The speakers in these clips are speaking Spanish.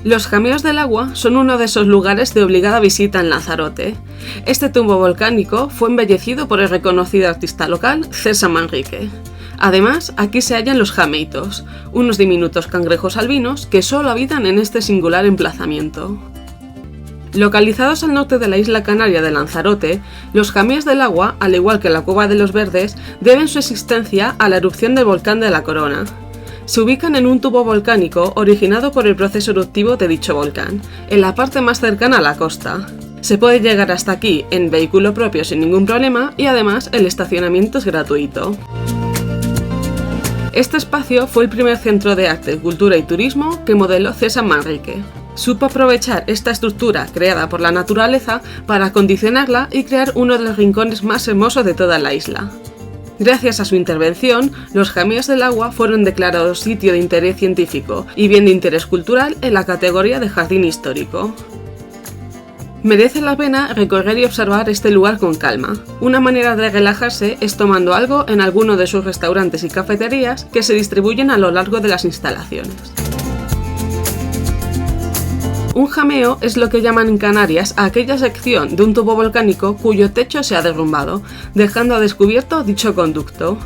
Los jameos del agua son uno de esos lugares de obligada visita en Lanzarote. Este tumbo volcánico fue embellecido por el reconocido artista local César Manrique. Además, aquí se hallan los jameitos, unos diminutos cangrejos albinos que solo habitan en este singular emplazamiento. Localizados al norte de la isla canaria de Lanzarote, los jameos del agua, al igual que la Cueva de los Verdes, deben su existencia a la erupción del volcán de la Corona. Se ubican en un tubo volcánico originado por el proceso eruptivo de dicho volcán, en la parte más cercana a la costa. Se puede llegar hasta aquí en vehículo propio sin ningún problema y además el estacionamiento es gratuito. Este espacio fue el primer centro de arte, cultura y turismo que modeló César Manrique. Supo aprovechar esta estructura creada por la naturaleza para acondicionarla y crear uno de los rincones más hermosos de toda la isla. Gracias a su intervención, los jameos del agua fueron declarados sitio de interés científico y bien de interés cultural en la categoría de jardín histórico. Merece la pena recorrer y observar este lugar con calma. Una manera de relajarse es tomando algo en alguno de sus restaurantes y cafeterías que se distribuyen a lo largo de las instalaciones. Un jameo es lo que llaman en Canarias a aquella sección de un tubo volcánico cuyo techo se ha derrumbado, dejando a descubierto dicho conducto.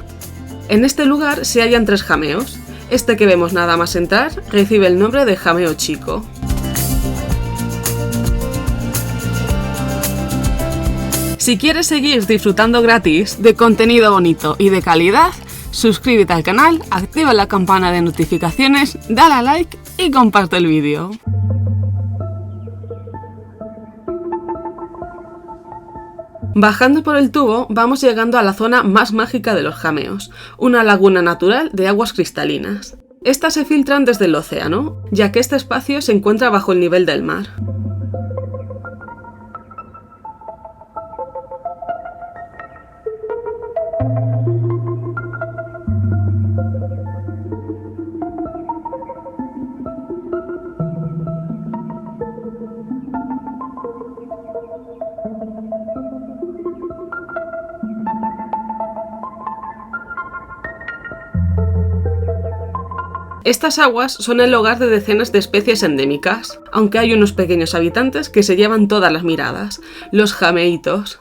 En este lugar se hallan 3 jameos. Este que vemos nada más entrar recibe el nombre de jameo chico. Si quieres seguir disfrutando gratis de contenido bonito y de calidad, suscríbete al canal, activa la campana de notificaciones, dale a like y comparte el vídeo. Bajando por el tubo, vamos llegando a la zona más mágica de los jameos, una laguna natural de aguas cristalinas. Estas se filtran desde el océano, ya que este espacio se encuentra bajo el nivel del mar. Estas aguas son el hogar de decenas de especies endémicas, aunque hay unos pequeños habitantes que se llevan todas las miradas, los jameitos.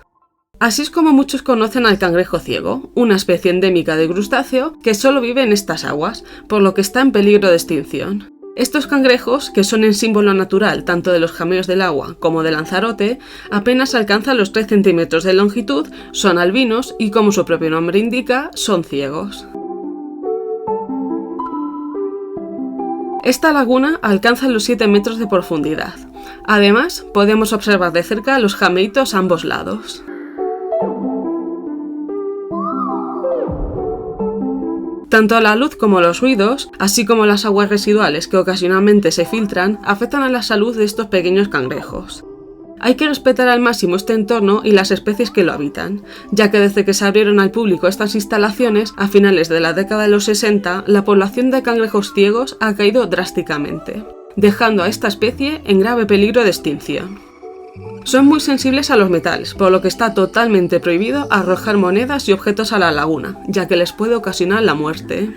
Así es como muchos conocen al cangrejo ciego, una especie endémica de crustáceo que solo vive en estas aguas, por lo que está en peligro de extinción. Estos cangrejos, que son el símbolo natural tanto de los jameos del agua como de Lanzarote, apenas alcanzan los 3 centímetros de longitud, son albinos y, como su propio nombre indica, son ciegos. Esta laguna alcanza los 7 metros de profundidad. Además, podemos observar de cerca los jameitos a ambos lados. Tanto la luz como los ruidos, así como las aguas residuales que ocasionalmente se filtran, afectan a la salud de estos pequeños cangrejos. Hay que respetar al máximo este entorno y las especies que lo habitan, ya que desde que se abrieron al público estas instalaciones, a finales de la década de los 60, la población de cangrejos ciegos ha caído drásticamente, dejando a esta especie en grave peligro de extinción. Son muy sensibles a los metales, por lo que está totalmente prohibido arrojar monedas y objetos a la laguna, ya que les puede ocasionar la muerte.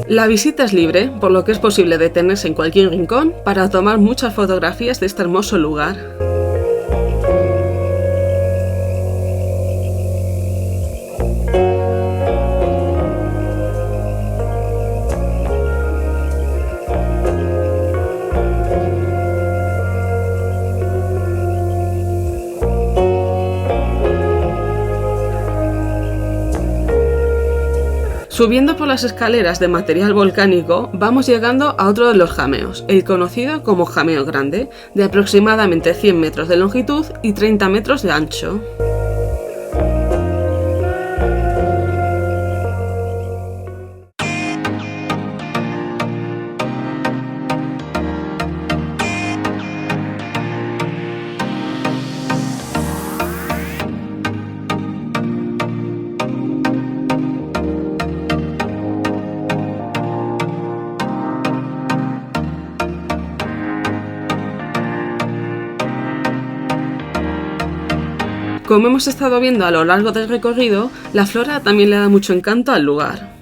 La visita es libre, por lo que es posible detenerse en cualquier rincón para tomar muchas fotografías de este hermoso lugar. Subiendo por las escaleras de material volcánico, vamos llegando a otro de los jameos, el conocido como Jameo Grande, de aproximadamente 100 metros de longitud y 30 metros de ancho. Como hemos estado viendo a lo largo del recorrido, la flora también le da mucho encanto al lugar.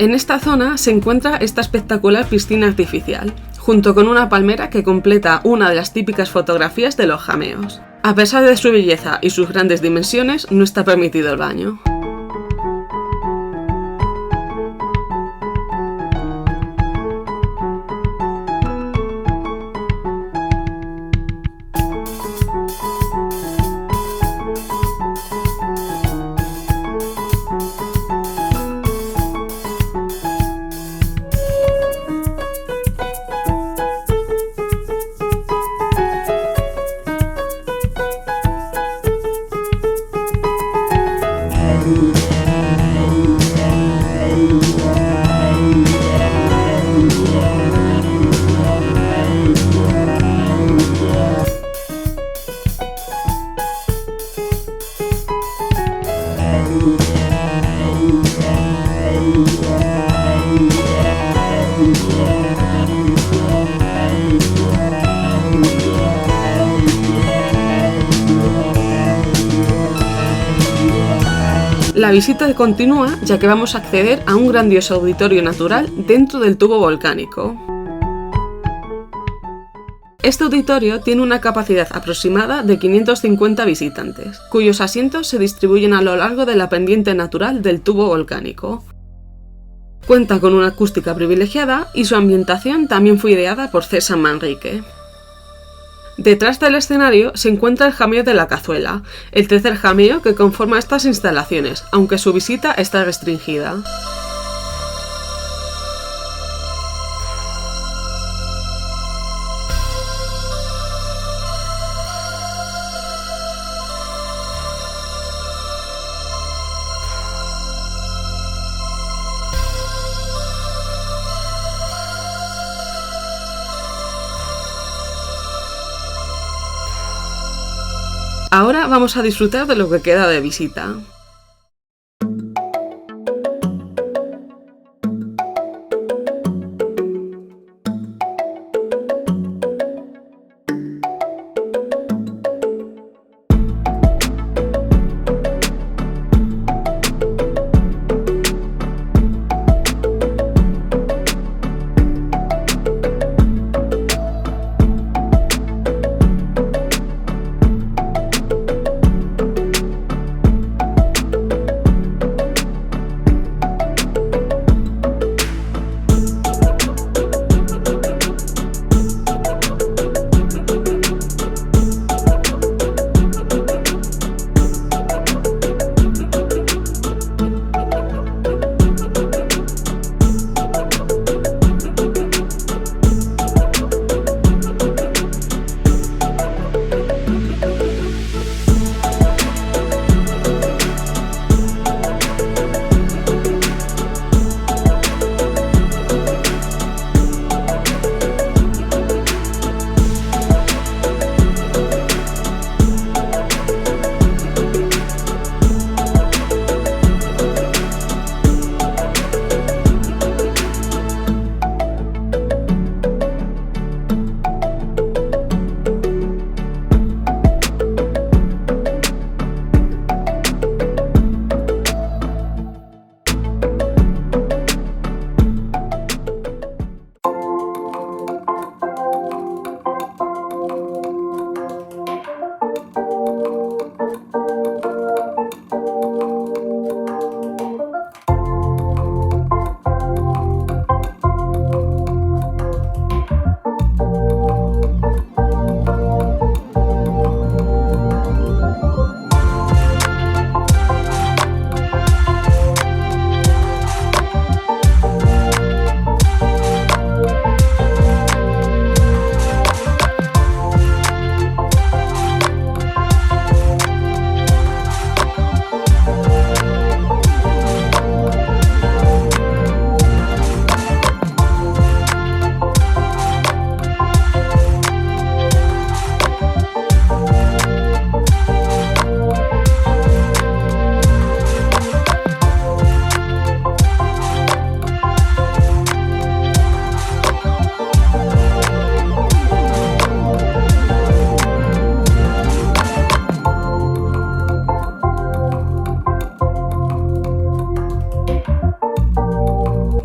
En esta zona se encuentra esta espectacular piscina artificial, junto con una palmera que completa una de las típicas fotografías de los jameos. A pesar de su belleza y sus grandes dimensiones, no está permitido el baño. La visita continúa ya que vamos a acceder a un grandioso auditorio natural dentro del tubo volcánico. Este auditorio tiene una capacidad aproximada de 550 visitantes, cuyos asientos se distribuyen a lo largo de la pendiente natural del tubo volcánico. Cuenta con una acústica privilegiada y su ambientación también fue ideada por César Manrique. Detrás del escenario se encuentra el Jameo de la Cazuela, el tercer jameo que conforma estas instalaciones, aunque su visita está restringida. Ahora vamos a disfrutar de lo que queda de visita.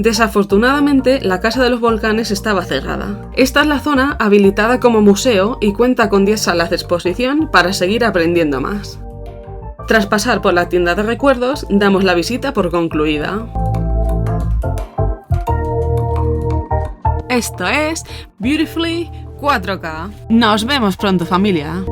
Desafortunadamente, la Casa de los Volcanes estaba cerrada. Esta es la zona habilitada como museo y cuenta con 10 salas de exposición para seguir aprendiendo más. Tras pasar por la tienda de recuerdos, damos la visita por concluida. Esto es Beautifully 4K. Nos vemos pronto, familia.